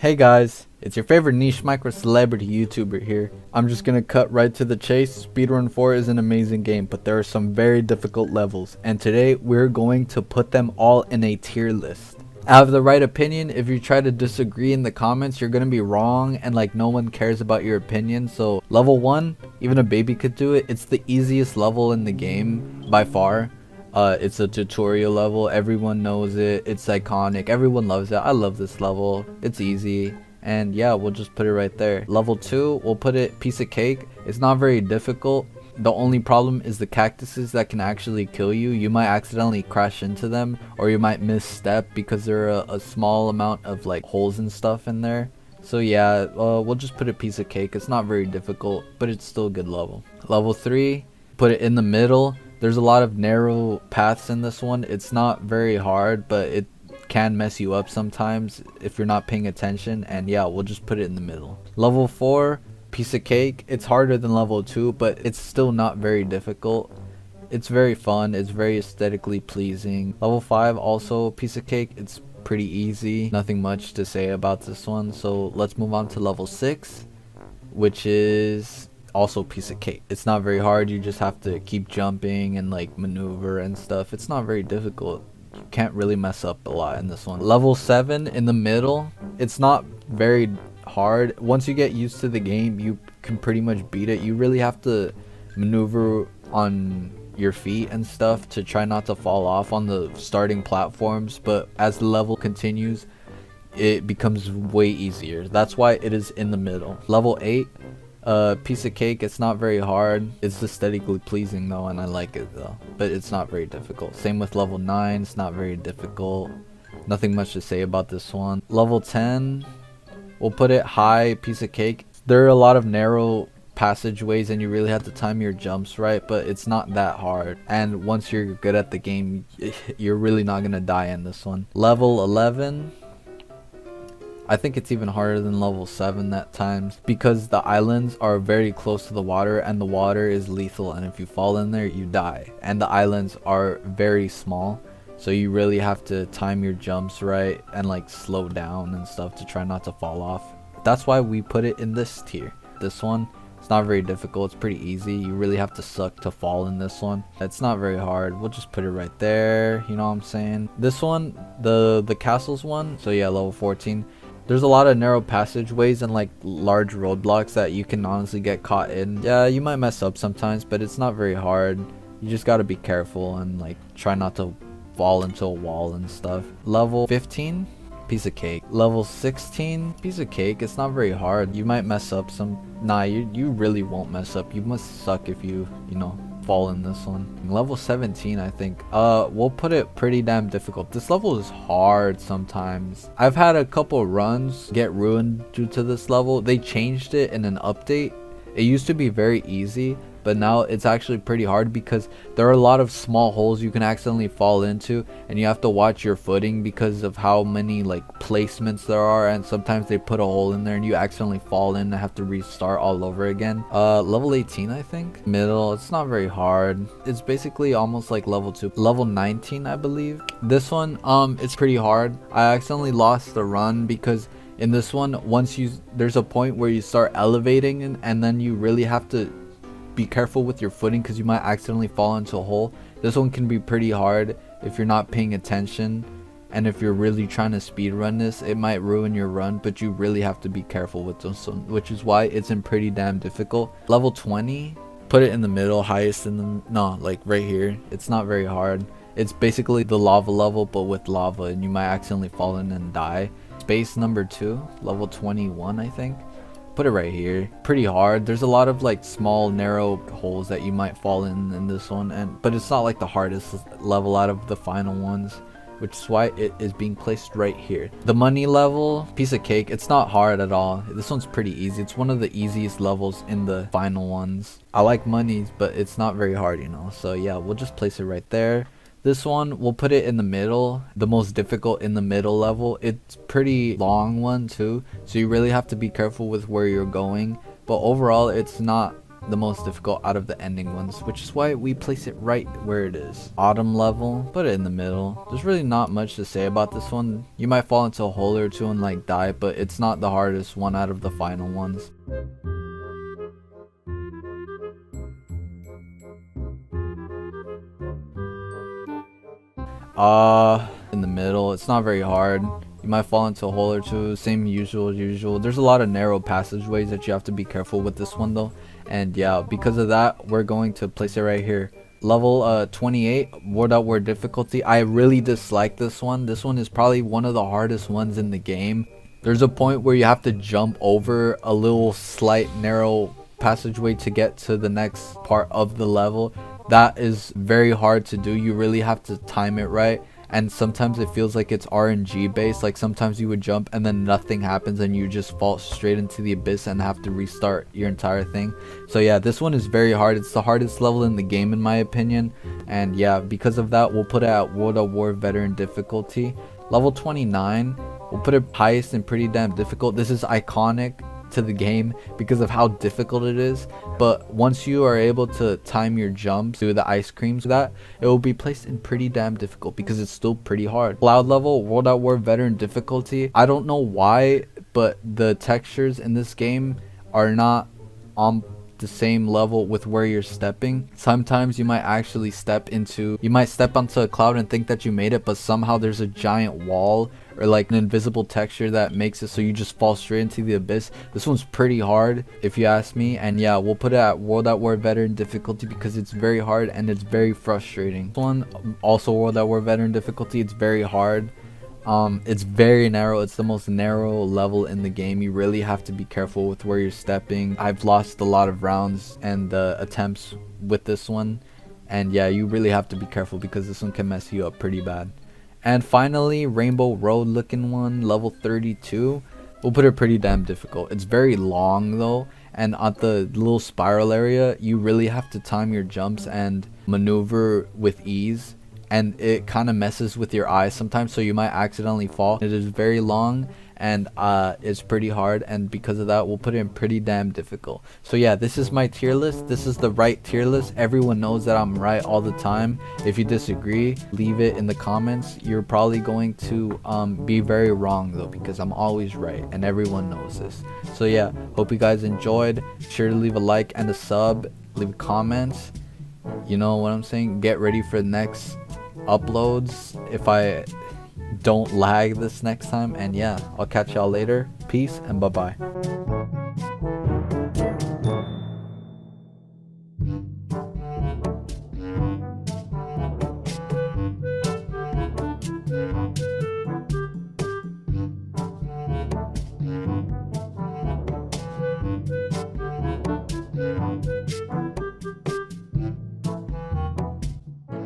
Hey guys, it's your favorite niche micro celebrity YouTuber here. I'm just gonna cut right to the chase. Speedrun 4 is an amazing game, but there are some very difficult levels, and today we're going to put them all in a tier list. I have the right opinion. If you try to disagree in the comments, you're gonna be wrong, and like no one cares about your opinion. So level 1, even a baby could do it. It's the easiest level in the game by far. It's a tutorial level, everyone knows it, it's iconic, everyone loves it. I love this level, it's easy, and yeah, we'll just put it right there. Level 2, we'll put it piece of cake. It's not very difficult. The only problem is the cactuses that can actually kill you. You might accidentally crash into them, or you might misstep because there are a small amount of like holes and stuff in there. So yeah, we'll just put it piece of cake. It's not very difficult, but it's still a good level. Level 3, put it in the middle. There's a lot of narrow paths in this one. It's not very hard, but it can mess you up sometimes if you're not paying attention. And yeah, we'll just put it in the middle. Level 4, piece of cake. It's harder than level 2, but it's still not very difficult. It's very fun. It's very aesthetically pleasing. Level 5, also piece of cake. It's pretty easy. Nothing much to say about this one. So let's move on to level 6, which is also piece of cake. It's not very hard. You just have to keep jumping and like maneuver and stuff. It's not very difficult. You can't really mess up a lot in this one. Level 7 in the middle, it's not very hard. Once you get used to the game, you can pretty much beat it. You really have to maneuver on your feet and stuff to try not to fall off on the starting platforms, but as the level continues, it becomes way easier. That's why it is in the middle. Level 8, piece of cake. It's not very hard. It's aesthetically pleasing though, and I like it though, but it's not very difficult. Same with level 9. It's not very difficult. Nothing much to say about this one. Level 10, we'll put it high, piece of cake. There are a lot of narrow passageways and you really have to time your jumps right, but it's not that hard, and once you're good at the game, you're really not gonna die in this one. Level 11, I think it's even harder than level 7 at times because the islands are very close to the water and the water is lethal, and if you fall in there you die, and the islands are very small, so you really have to time your jumps right and like slow down and stuff to try not to fall off. That's why we put it in this tier. This one, it's not very difficult. It's pretty easy. You really have to suck to fall in this one. It's not very hard. We'll just put it right there, you know what I'm saying. This one, the castles one, so yeah, level 14. There's a lot of narrow passageways and like large roadblocks that you can honestly get caught in. Yeah, you might mess up sometimes, but it's not very hard. You just gotta be careful and like try not to fall into a wall and stuff. Level 15, piece of cake. Level 16, piece of cake. It's not very hard. You might mess up some. Nah, you really won't mess up. You must suck if you know, fall in this one. Level 17, I think, we'll put it pretty damn difficult. This level is hard sometimes. I've had a couple runs get ruined due to this level. They changed it in an update. It used to be very easy, but now it's actually pretty hard because there are a lot of small holes you can accidentally fall into, and you have to watch your footing because of how many like placements there are, and sometimes they put a hole in there and you accidentally fall in and have to restart all over again. Level 18, I think. Middle, it's not very hard. It's basically almost like level 2. Level 19, I believe. This one, it's pretty hard. I accidentally lost the run because in this one, there's a point where you start elevating and then you really have to be careful with your footing because you might accidentally fall into a hole. This one can be pretty hard if you're not paying attention, and if you're really trying to speed run this, it might ruin your run, but you really have to be careful with this one, which is why it's in pretty damn difficult. Level 20, put it in the middle, highest in the, no, like right here. It's not very hard. It's basically the lava level but with lava, and you might accidentally fall in and die. Space number 2, level 21, I think. Put it right here. Pretty hard. There's a lot of like small narrow holes that you might fall in this one, but it's not like the hardest level out of the final ones, which is why it is being placed right here. The money level, piece of cake. It's not hard at all. This one's pretty easy. It's one of the easiest levels in the final ones. I like monies, but it's not very hard, you know, so yeah, we'll just place it right there. This one, we'll put it in the middle, the most difficult in the middle level. It's pretty long one too, so you really have to be careful with where you're going, but overall it's not the most difficult out of the ending ones, which is why we place it right where it is. Autumn level, put it in the middle. There's really not much to say about this one. You might fall into a hole or two and like die, but it's not the hardest one out of the final ones. In the middle, it's not very hard. You might fall into a hole or two, same usual. There's a lot of narrow passageways that you have to be careful with this one though. And yeah, because of that, we're going to place it right here. Level 28, word out word difficulty. I really dislike this one. This one is probably one of the hardest ones in the game. There's a point where you have to jump over a little slight narrow passageway to get to the next part of the level. That is very hard to do. You really have to time it right, and sometimes it feels like it's RNG based. Like sometimes you would jump and then nothing happens and you just fall straight into the abyss and have to restart your entire thing. So yeah, this one is very hard. It's the hardest level in the game in my opinion, and yeah, because of that, we'll put it at World of War Veteran difficulty. Level 29, we'll put it highest and pretty damn difficult. This is iconic to the game because of how difficult it is, but once you are able to time your jumps through the ice creams, that it will be placed in pretty damn difficult because it's still pretty hard. Cloud level, World at War Veteran difficulty. I don't know why, but the textures in this game are not on the same level with where you're stepping. Sometimes you might actually step onto a cloud and think that you made it, but somehow there's a giant wall or like an invisible texture that makes it so you just fall straight into the abyss. This one's pretty hard if you ask me, and yeah, we'll put it at World at War Veteran difficulty because it's very hard and it's very frustrating. This one also World at War Veteran difficulty. It's very hard. It's very narrow. It's the most narrow level in the game. You really have to be careful with where you're stepping. I've lost a lot of rounds and attempts with this one, and yeah, you really have to be careful because this one can mess you up pretty bad. And finally, Rainbow Road looking one, level 32. We'll put it pretty damn difficult. It's very long though, and at the little spiral area, you really have to time your jumps and maneuver with ease, and it kind of messes with your eyes sometimes, so you might accidentally fall. It is very long and it's pretty hard, and because of that, we'll put it in pretty damn difficult. So yeah, this is my tier list. This is the right tier list. Everyone knows that I'm right all the time. If you disagree, leave it in the comments. You're probably going to be very wrong though, because I'm always right and everyone knows this. So yeah, hope you guys enjoyed. Be sure to leave a like and a sub, leave comments. You know what I'm saying? Get ready for the next uploads if I don't lag this next time, and yeah, I'll catch y'all later. Peace and bye bye.